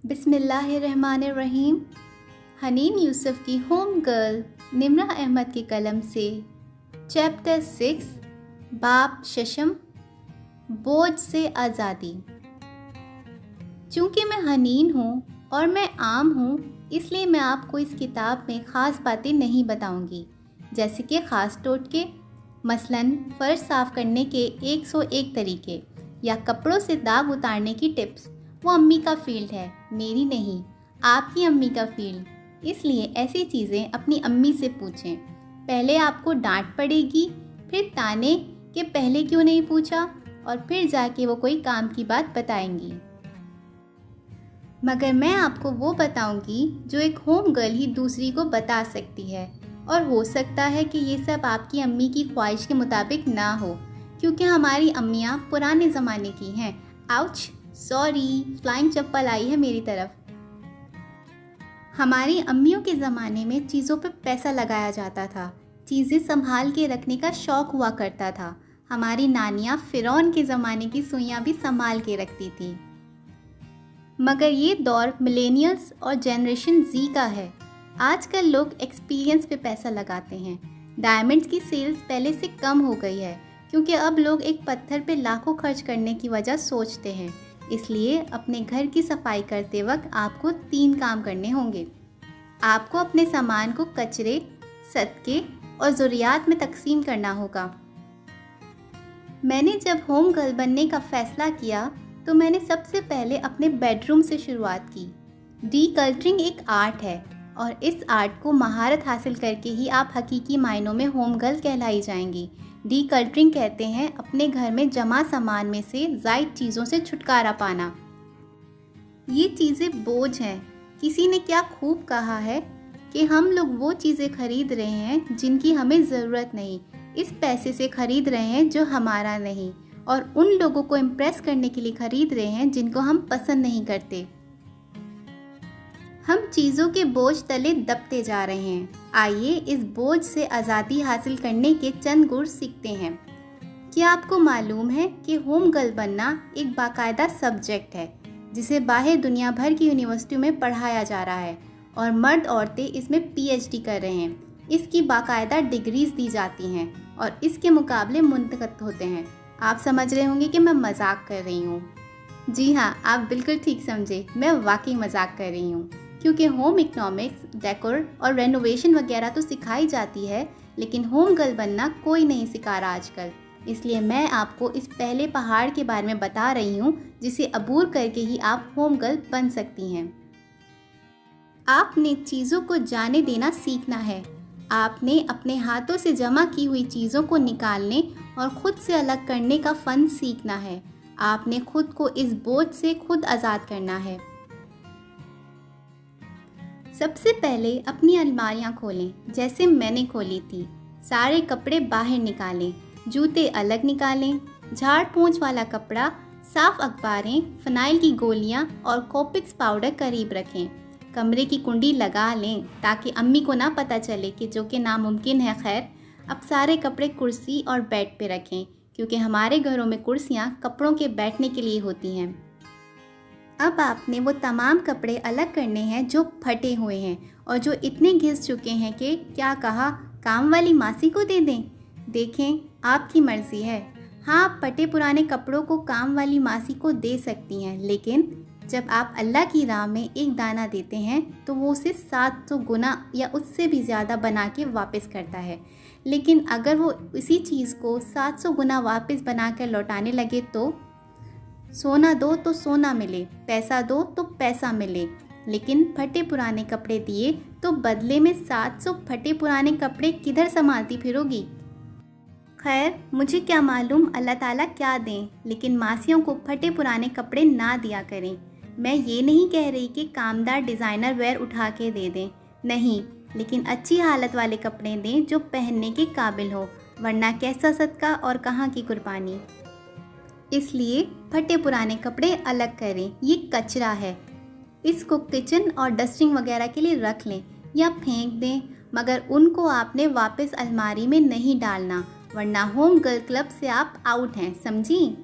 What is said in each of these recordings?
बिस्मिल्लाहिर्रहमानिर्रहीम। हनीन यूसुफ की home girl Nimra Ahmad की कलम से चैप्टर 6 बाप शशम बोझ से आज़ादी। चूँकि मैं हनीन हूँ और मैं आम हूँ, इसलिए मैं आपको इस किताब में ख़ास बातें नहीं बताऊँगी, जैसे कि ख़ास टोटके, मसलन फ़र्श साफ़ करने के 101 तरीके या कपड़ों से दाग उतारने की टिप्स। वो अम्मी का फील्ड है, मेरी नहीं, आपकी अम्मी का फील्ड। इसलिए ऐसी चीज़ें अपनी अम्मी से पूछें। पहले आपको डांट पड़ेगी, फिर ताने कि पहले क्यों नहीं पूछा, और फिर जाके वो कोई काम की बात बताएंगी। मगर मैं आपको वो बताऊंगी जो एक होम गर्ल ही दूसरी को बता सकती है। और हो सकता है कि ये सब आपकी अम्मी की ख्वाहिश के मुताबिक ना हो, क्योंकि हमारी अम्मियाँ पुराने ज़माने की हैं। आउच, सॉरी, फ्लाइंग चप्पल आई है मेरी तरफ। हमारी अम्मियों के ज़माने में चीज़ों पे पैसा लगाया जाता था, चीज़ें संभाल के रखने का शौक़ हुआ करता था। हमारी नानियाँ फ़िरौन के ज़माने की सुइयाँ भी संभाल के रखती थी। मगर ये दौर मिलेनियल्स और जनरेशन जी का है। आजकल लोग एक्सपीरियंस पे पैसा लगाते हैं। डायमंड्स की सेल्स पहले से कम हो गई है, क्योंकि अब लोग एक पत्थर पे लाखों खर्च करने की वजह सोचते हैं। इसलिए अपने घर की सफाई करते वक्त आपको 3 काम करने होंगे। आपको अपने सामान को कचरे, सदके और ज़रूरियात में तकसीम करना होगा। मैंने जब होम गर्ल बनने का फ़ैसला किया तो मैंने सबसे पहले अपने बेडरूम से शुरुआत की। डीकल्टरिंग एक आर्ट है और इस आर्ट को महारत हासिल करके ही आप हकीकी मायनों में होम गर्ल कहलाई जाएंगी। डीकल्टरिंग कहते हैं अपने घर में जमा सामान में से ज़ायद चीज़ों से छुटकारा पाना। ये चीज़ें बोझ हैं। किसी ने क्या खूब कहा है कि हम लोग वो चीज़ें खरीद रहे हैं जिनकी हमें ज़रूरत नहीं, इस पैसे से खरीद रहे हैं जो हमारा नहीं, और उन लोगों को इम्प्रेस करने के लिए खरीद रहे हैं जिनको हम पसंद नहीं करते। हम चीज़ों के बोझ तले दबते जा रहे हैं। आइए इस बोझ से आज़ादी हासिल करने के चंद गुर सीखते हैं। क्या आपको मालूम है कि होम गर्ल बनना एक बाकायदा सब्जेक्ट है जिसे बाहर दुनिया भर की यूनिवर्सिटियों में पढ़ाया जा रहा है, और मर्द औरतें इसमें PhD कर रहे हैं। इसकी बाकायदा डिग्रीज दी जाती हैं और इसके मुकाबले मुनक़द होते हैं। आप समझ रहे होंगे कि मैं मजाक कर रही हूँ। जी हाँ, आप बिल्कुल ठीक समझे, मैं वाकई मजाक कर रही हूँ, क्योंकि होम इकोनॉमिक्स, डेकोर और रेनोवेशन वगैरह तो सिखाई जाती है, लेकिन होम गर्ल बनना कोई नहीं सिखा रहा आजकल। इसलिए मैं आपको इस पहले पहाड़ के बारे में बता रही हूँ जिसे अबूर करके ही आप होम गर्ल बन सकती हैं। आपने चीज़ों को जाने देना सीखना है। आपने अपने हाथों से जमा की हुई चीज़ों को निकालने और ख़ुद से अलग करने का फ़न सीखना है। आपने खुद को इस बोझ से खुद आज़ाद करना है। सबसे पहले अपनी अलमारियाँ खोलें, जैसे मैंने खोली थी। सारे कपड़े बाहर निकालें, जूते अलग निकालें, झाड़ पोंछ वाला कपड़ा, साफ़ अखबारें, फ़नाइल की गोलियाँ और कोपिक्स पाउडर करीब रखें। कमरे की कुंडी लगा लें ताकि अम्मी को ना पता चले, कि जो कि नामुमकिन है। खैर, अब सारे कपड़े कुर्सी और बेड पे रखें, क्योंकि हमारे घरों में कुर्सियाँ कपड़ों के बैठने के लिए होती हैं। अब आपने वो तमाम कपड़े अलग करने हैं जो फटे हुए हैं और जो इतने घिस चुके हैं कि क्या कहा, काम वाली मासी को दे दें। देखें, आपकी मर्ज़ी है। हाँ, आप फटे पुराने कपड़ों को काम वाली मासी को दे सकती हैं, लेकिन जब आप अल्लाह की राह में एक दाना देते हैं तो वो उसे 700 गुना या उससे भी ज़्यादा बना के वापस करता है। लेकिन अगर वो इसी चीज़ को 700 गुना वापस बना कर लौटाने लगे तो सोना दो तो सोना मिले, पैसा दो तो पैसा मिले, लेकिन फटे पुराने कपड़े दिए तो बदले में 700 फटे पुराने कपड़े किधर संभालती फिरोगी। खैर, मुझे क्या मालूम अल्लाह ताला क्या दें, लेकिन मासियों को फटे पुराने कपड़े ना दिया करें। मैं ये नहीं कह रही कि कामदार डिज़ाइनर वेयर उठा के दे दें, नहीं, लेकिन अच्छी हालत वाले कपड़े दें जो पहनने के काबिल हो, वरना कैसा सदका और कहाँ की कुर्बानी। इसलिए फटे पुराने कपड़े अलग करें, ये कचरा है। इसको किचन और डस्टिंग वगैरह के लिए रख लें या फेंक दें, मगर उनको आपने वापस अलमारी में नहीं डालना, वरना होम गर्ल क्लब से आप आउट हैं, समझी।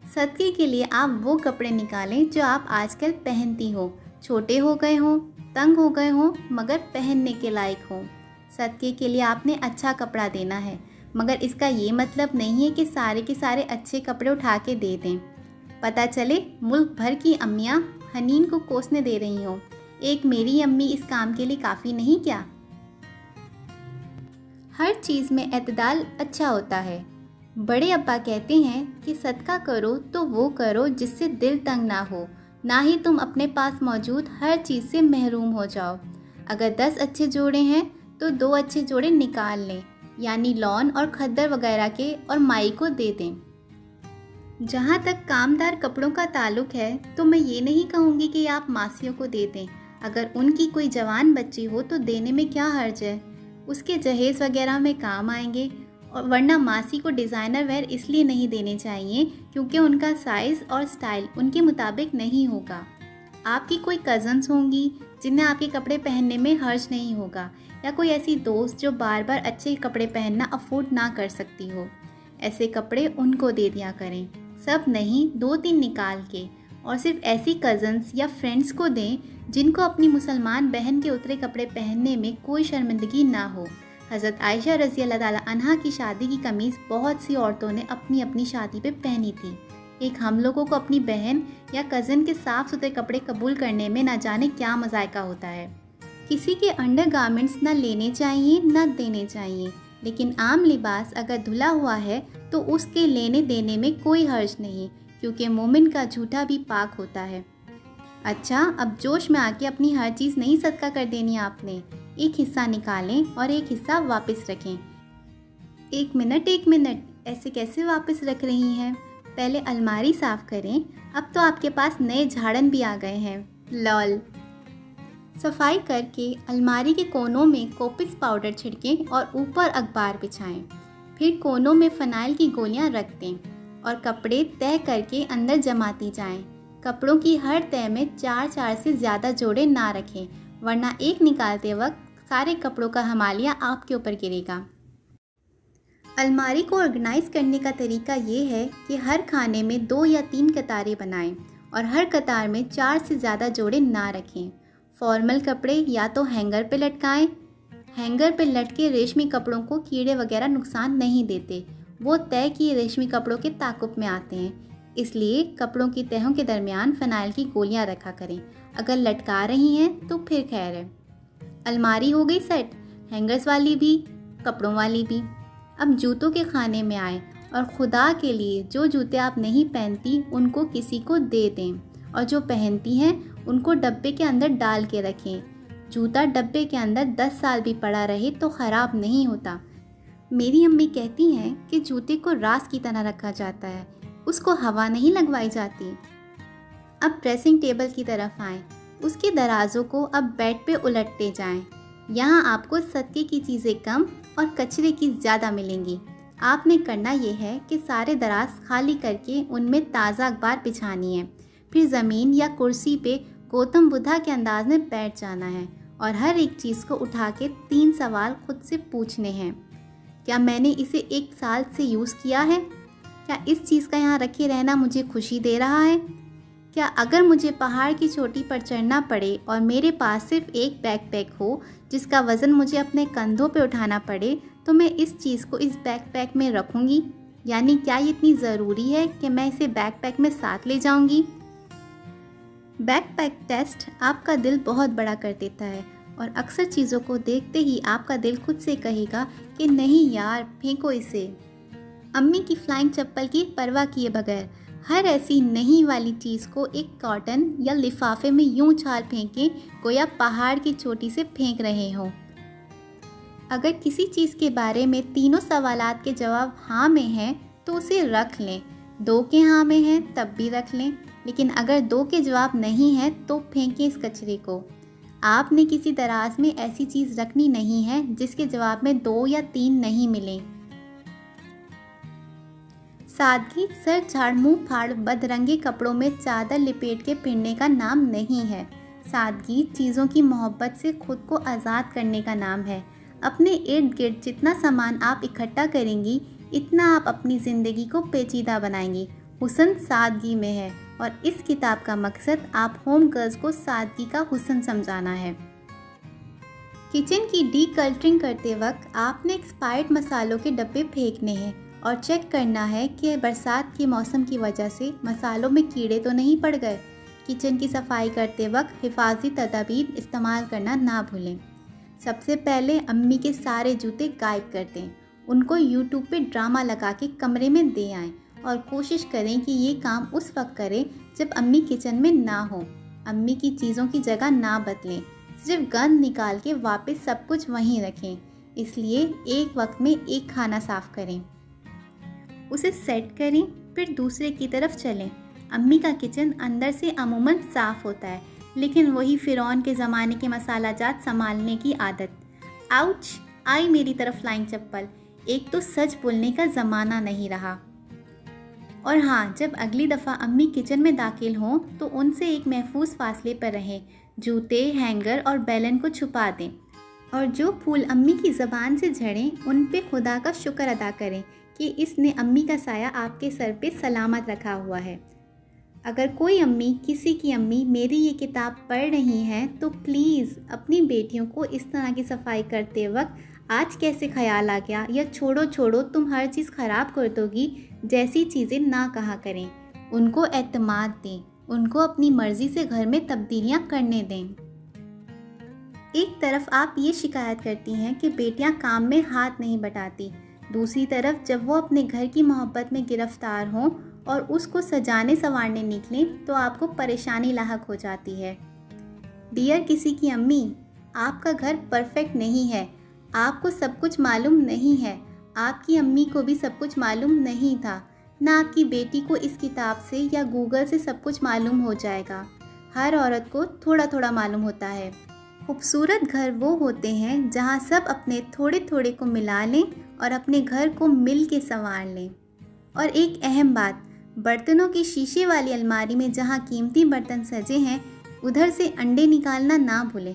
सदके के लिए आप वो कपड़े निकालें जो आप आजकल पहनती हो, छोटे हो गए हों, तंग हो गए हों, मगर पहनने के लायक हों। सदके के लिए आपने अच्छा कपड़ा देना है, मगर इसका ये मतलब नहीं है कि सारे के सारे अच्छे कपड़े उठा के दे दें। पता चले मुल्क भर की अम्मियाँ हनीन को कोसने दे रही हों, एक मेरी अम्मी इस काम के लिए काफ़ी नहीं क्या? हर चीज़ में एतदाल अच्छा होता है। बड़े अब्बा कहते हैं कि सदका करो तो वो करो जिससे दिल तंग ना हो, ना ही तुम अपने पास मौजूद हर चीज़ से महरूम हो जाओ। अगर 10 अच्छे जोड़े हैं तो 2 अच्छे जोड़े निकाल लें, यानी लॉन और खद्दर वगैरह के, और माई को दे दें। जहाँ तक कामदार कपड़ों का ताल्लुक है तो मैं ये नहीं कहूँगी कि आप मासियों को दे दें। अगर उनकी कोई जवान बच्ची हो तो देने में क्या हर्ज है, उसके जहेज़ वगैरह में काम आएंगे। और वरना मासी को डिज़ाइनर वेयर इसलिए नहीं देने चाहिए क्योंकि उनका साइज़ और स्टाइल उनके मुताबिक नहीं होगा। आपकी कोई कज़न्स होंगी जिन्हें आपके कपड़े पहनने में हर्ज नहीं होगा, या कोई ऐसी दोस्त जो बार बार अच्छे कपड़े पहनना अफोर्ड ना कर सकती हो। ऐसे कपड़े उनको दे दिया करें, सब नहीं 2-3 निकाल के। और सिर्फ ऐसी कज़न्स या फ्रेंड्स को दें जिनको अपनी मुसलमान बहन के उतरे कपड़े पहनने में कोई शर्मिंदगी ना हो। हज़रत आयशा रज़ी अल्लाह ताला अन्हा की शादी की कमीज़ बहुत सी औरतों ने अपनी अपनी शादी पे पहनी थी। एक हम लोगों को अपनी बहन या कज़न के साफ़ सुथरे कपड़े कबूल करने में ना जाने क्या मज़ायका होता है। किसी के अंडर गारमेंट्स ना लेने चाहिए ना देने चाहिए, लेकिन आम लिबास अगर धुला हुआ है तो उसके लेने देने में कोई हर्ज नहीं, क्योंकि मोमिन का झूठा भी पाक होता है। अच्छा, अब जोश में आके अपनी हर चीज़ नहीं सदका कर देनी आपने। एक हिस्सा निकालें और एक हिस्सा वापस रखें। एक मिनट, ऐसे कैसे वापस रख रही हैं? पहले अलमारी साफ़ करें, अब तो आपके पास नए झाड़न भी आ गए हैं। लॉल। सफाई करके अलमारी के कोनों में कोपिक्स पाउडर छिड़कें और ऊपर अखबार बिछाएं। फिर कोनों में फ़नाइल की गोलियां रख दें और कपड़े तय करके अंदर जमाती जाएं। कपड़ों की हर तय में 4-4 से ज़्यादा जोड़े ना रखें, वरना एक निकालते वक्त सारे कपड़ों का हमालिया आपके ऊपर गिरेगा। अलमारी को ऑर्गेनाइज करने का तरीका ये है कि हर खाने में 2 या 3 कतारें बनाएं और हर कतार में 4 से ज़्यादा जोड़े ना रखें। फॉर्मल कपड़े या तो हैंगर पे लटकाएं। हैंगर पे लटके रेशमी कपड़ों को कीड़े वगैरह नुकसान नहीं देते, वो तय किए रेशमी कपड़ों के ताकुब में आते हैं। इसलिए कपड़ों की तहों के दरमियान फ़नाइल की गोलियां रखा करें। अगर लटका रही हैं तो फिर खैर है। अलमारी हो गई सेट, हैंगर्स वाली भी, कपड़ों वाली भी। अब जूतों के खाने में आए और खुदा के लिए जो जूते आप नहीं पहनती उनको किसी को दे दें, और जो पहनती हैं उनको डब्बे के अंदर डाल के रखें। जूता डब्बे के अंदर 10 साल भी पड़ा रहे तो ख़राब नहीं होता। मेरी अम्मी कहती हैं कि जूते को रास की तरह रखा जाता है, उसको हवा नहीं लगवाई जाती। अब ड्रेसिंग टेबल की तरफ आएँ। उसके दराजों को अब बेड पे उलटते जाएं। यहाँ आपको सदके की चीज़ें कम और कचरे की ज़्यादा मिलेंगी। आपने करना ये है कि सारे दराज खाली करके उनमें ताज़ा अखबार बिछानी है। फिर ज़मीन या कुर्सी पे गौतम बुद्धा के अंदाज में बैठ जाना है और हर एक चीज़ को उठा के 3 सवाल खुद से पूछने हैं। क्या मैंने इसे 1 साल से यूज़ किया है? क्या इस चीज़ का यहाँ रखे रहना मुझे खुशी दे रहा है? क्या अगर मुझे पहाड़ की चोटी पर चढ़ना पड़े और मेरे पास सिर्फ एक बैकपैक हो जिसका वज़न मुझे अपने कंधों पे उठाना पड़े, तो मैं इस चीज़ को इस बैकपैक में रखूँगी? यानी क्या ये इतनी ज़रूरी है कि मैं इसे बैकपैक में साथ ले जाऊँगी? बैकपैक टेस्ट आपका दिल बहुत बड़ा कर देता है और अक्सर चीज़ों को देखते ही आपका दिल खुद से कहेगा कि नहीं यार, फेंको इसे। अम्मी की फ्लाइंग चप्पल की परवाह किए बगैर हर ऐसी नहीं वाली चीज़ को एक कॉटन या लिफाफे में यूं छाल फेंकें गोया पहाड़ की चोटी से फेंक रहे हों। अगर किसी चीज़ के बारे में तीनों सवालात के जवाब हाँ में हैं तो उसे रख लें। 2 के हाँ में हैं तब भी रख लें, लेकिन अगर 2 के जवाब नहीं हैं तो फेंकें इस कचरे को। आपने किसी दराज में ऐसी चीज़ रखनी नहीं है जिसके जवाब में 2 या 3 नहीं मिलें। सादगी सर झाड़ मुँह फाड़ बदरंगे कपड़ों में चादर लिपेट के फिरने का नाम नहीं है। सादगी चीज़ों की मोहब्बत से खुद को आज़ाद करने का नाम है। अपने इर्द गिर्द जितना सामान आप इकट्ठा करेंगी, इतना आप अपनी ज़िंदगी को पेचीदा बनाएंगी। हुस्न सादगी में है और इस किताब का मकसद आप होम गर्ल्स को सादगी का हुस्न समझाना है। किचन की डीकल्टरिंग करते वक्त आपने एक्सपायर्ड मसालों के डब्बे फेंकने हैं और चेक करना है कि बरसात के मौसम की वजह से मसालों में कीड़े तो नहीं पड़ गए। किचन की सफाई करते वक्त हिफाजती तदाबीर इस्तेमाल करना ना भूलें। सबसे पहले अम्मी के सारे जूते गायब कर दें। उनको यूट्यूब पे ड्रामा लगा के कमरे में दे आएं और कोशिश करें कि ये काम उस वक्त करें जब अम्मी किचन में ना हो। अम्मी की चीज़ों की जगह ना बदलें, सिर्फ गंद निकाल के वापस सब कुछ वहीं रखें। इसलिए एक वक्त में एक खाना साफ़ करें, उसे सेट करें, फिर दूसरे की तरफ चलें। अम्मी का किचन अंदर से अमूमन साफ़ होता है, लेकिन वही फ़िरौन के ज़माने के मसाला जात संभालने की आदत। आउच! आई मेरी तरफ फ्लाइंग चप्पल। एक तो सच बोलने का ज़माना नहीं रहा। और हाँ, जब अगली दफ़ा अम्मी किचन में दाखिल हों तो उनसे एक महफूज फासले पर रहें। जूते, हैंगर और बैलन को छुपा दें और जो फूल अम्मी की ज़बान से झड़ें उन पे खुदा का शुक्र अदा करें कि इसने अम्मी का साया आपके सर पे सलामत रखा हुआ है। अगर कोई अम्मी, किसी की अम्मी मेरी ये किताब पढ़ रही हैं तो प्लीज़ अपनी बेटियों को इस तरह की सफाई करते वक्त आज कैसे ख्याल आ गया या छोड़ो छोड़ो तुम हर चीज़ ख़राब कर दोगी जैसी चीज़ें ना कहा करें। उनको एतमाद दें, उनको अपनी मर्ज़ी से घर में तब्दीलियाँ करने दें। एक तरफ आप ये शिकायत करती हैं कि बेटियां काम में हाथ नहीं बटाती, दूसरी तरफ जब वो अपने घर की मोहब्बत में गिरफ्तार हों और उसको सजाने संवारने निकलें तो आपको परेशानी लाहक हो जाती है। डियर किसी की अम्मी, आपका घर परफेक्ट नहीं है, आपको सब कुछ मालूम नहीं है, आपकी अम्मी को भी सब कुछ मालूम नहीं था, ना आपकी बेटी को इस किताब से या गूगल से सब कुछ मालूम हो जाएगा। हर औरत को थोड़ा थोड़ा मालूम होता है। खूबसूरत घर वो होते हैं जहाँ सब अपने थोड़े थोड़े को मिला लें और अपने घर को मिल के संवार लें। और एक अहम बात, बर्तनों की शीशे वाली अलमारी में जहाँ कीमती बर्तन सजे हैं उधर से अंडे निकालना ना भूलें।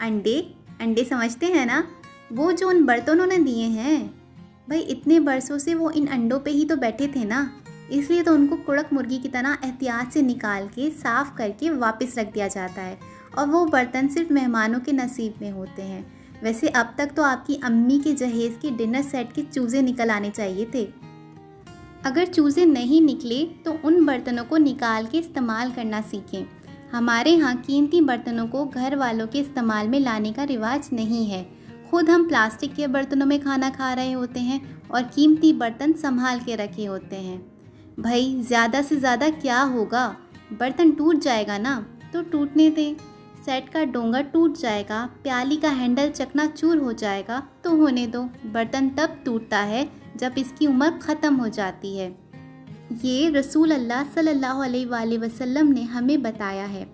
अंडे समझते हैं ना, वो जो उन बर्तनों ने दिए हैं। भाई इतने बरसों से वो इन अंडों पे ही तो बैठे थे ना, इसलिए तो उनको कुड़क मुर्गी की तरह एहतियात से निकाल के साफ़ करके वापस रख दिया जाता है और वो बर्तन सिर्फ मेहमानों के नसीब में होते हैं। वैसे अब तक तो आपकी अम्मी के जहेज़ के डिनर सेट के चूज़े निकल आने चाहिए थे। अगर चूज़े नहीं निकले तो उन बर्तनों को निकाल के इस्तेमाल करना सीखें। हमारे यहाँ कीमती बर्तनों को घर वालों के इस्तेमाल में लाने का रिवाज नहीं है। खुद हम प्लास्टिक के बर्तनों में खाना खा रहे होते हैं और कीमती बर्तन संभाल के रखे होते हैं। भाई ज़्यादा से ज़्यादा क्या होगा, बर्तन टूट जाएगा ना तो टूटने दें, सेट का डोंगा टूट जाएगा, प्याली का हैंडल चकनाचूर हो जाएगा तो होने दो। बर्तन तब टूटता है जब इसकी उम्र ख़त्म हो जाती है। ये रसूल अल्लाह सल्लल्लाहु अलैहि वसल्लम ने हमें बताया है।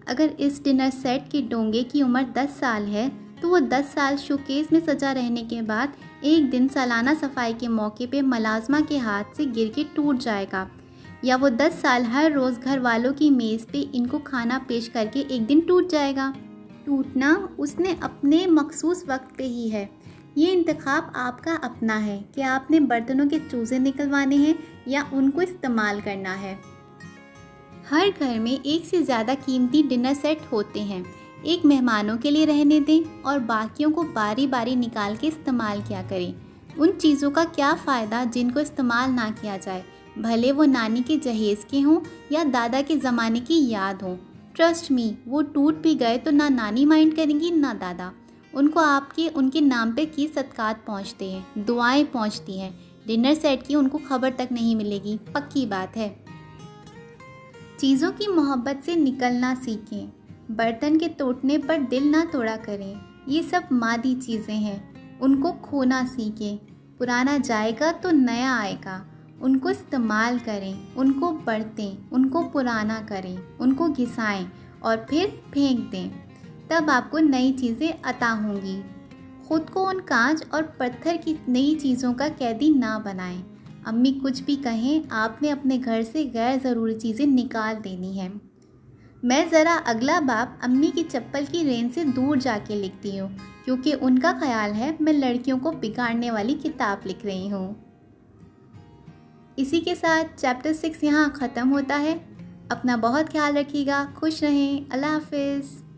अगर इस डिनर सेट के डोंगे की उम्र 10 साल है तो वो 10 साल शोकेस में सजा रहने के बाद एक दिन सालाना सफाई के मौके पे मलाजमा के हाथ से गिर के टूट जाएगा, या वो 10 साल हर रोज़ घर वालों की मेज़ पे इनको खाना पेश करके एक दिन टूट जाएगा। टूटना उसने अपने मखसूस वक्त पे ही है। ये इंतखाब आपका अपना है कि आपने बर्तनों के चूज़े निकलवाने हैं या उनको इस्तेमाल करना है। हर घर में एक से ज़्यादा कीमती डिनर सेट होते हैं। एक मेहमानों के लिए रहने दें और बाकियों को बारी बारी निकाल के इस्तेमाल किया करें। उन चीज़ों का क्या फ़ायदा जिनको इस्तेमाल ना किया जाए, भले वो नानी के जहेज़ के हों या दादा के ज़माने की याद हो। ट्रस्ट मी, वो टूट भी गए तो ना नानी माइंड करेंगी ना दादा। उनको आपके उनके नाम पे की सदकात पहुंचते हैं, दुआएं पहुंचती हैं। डिनर सेट की उनको खबर तक नहीं मिलेगी, पक्की बात है। चीज़ों की मोहब्बत से निकलना सीखें। बर्तन के टूटने पर दिल ना तोड़ा करें। ये सब मादी चीज़ें हैं, उनको खोना सीखें। पुराना जाएगा तो नया आएगा। उनको इस्तेमाल करें, उनको बरतें, उनको पुराना करें, उनको घिसाएं और फिर फेंक दें। तब आपको नई चीज़ें अता होंगी। ख़ुद को उन कांच और पत्थर की नई चीज़ों का कैदी ना बनाएं। अम्मी कुछ भी कहें, आपने अपने घर से गैर ज़रूरी चीज़ें निकाल देनी हैं। मैं ज़रा अगला बाब अम्मी की चप्पल की रेंज से दूर जाके लिखती हूँ, क्योंकि उनका ख्याल है मैं लड़कियों को बिगाड़ने वाली किताब लिख रही हूँ। इसी के साथ चैप्टर 6 यहाँ ख़त्म होता है। अपना बहुत ख्याल रखिएगा, खुश रहें, अल्लाह हाफिज़।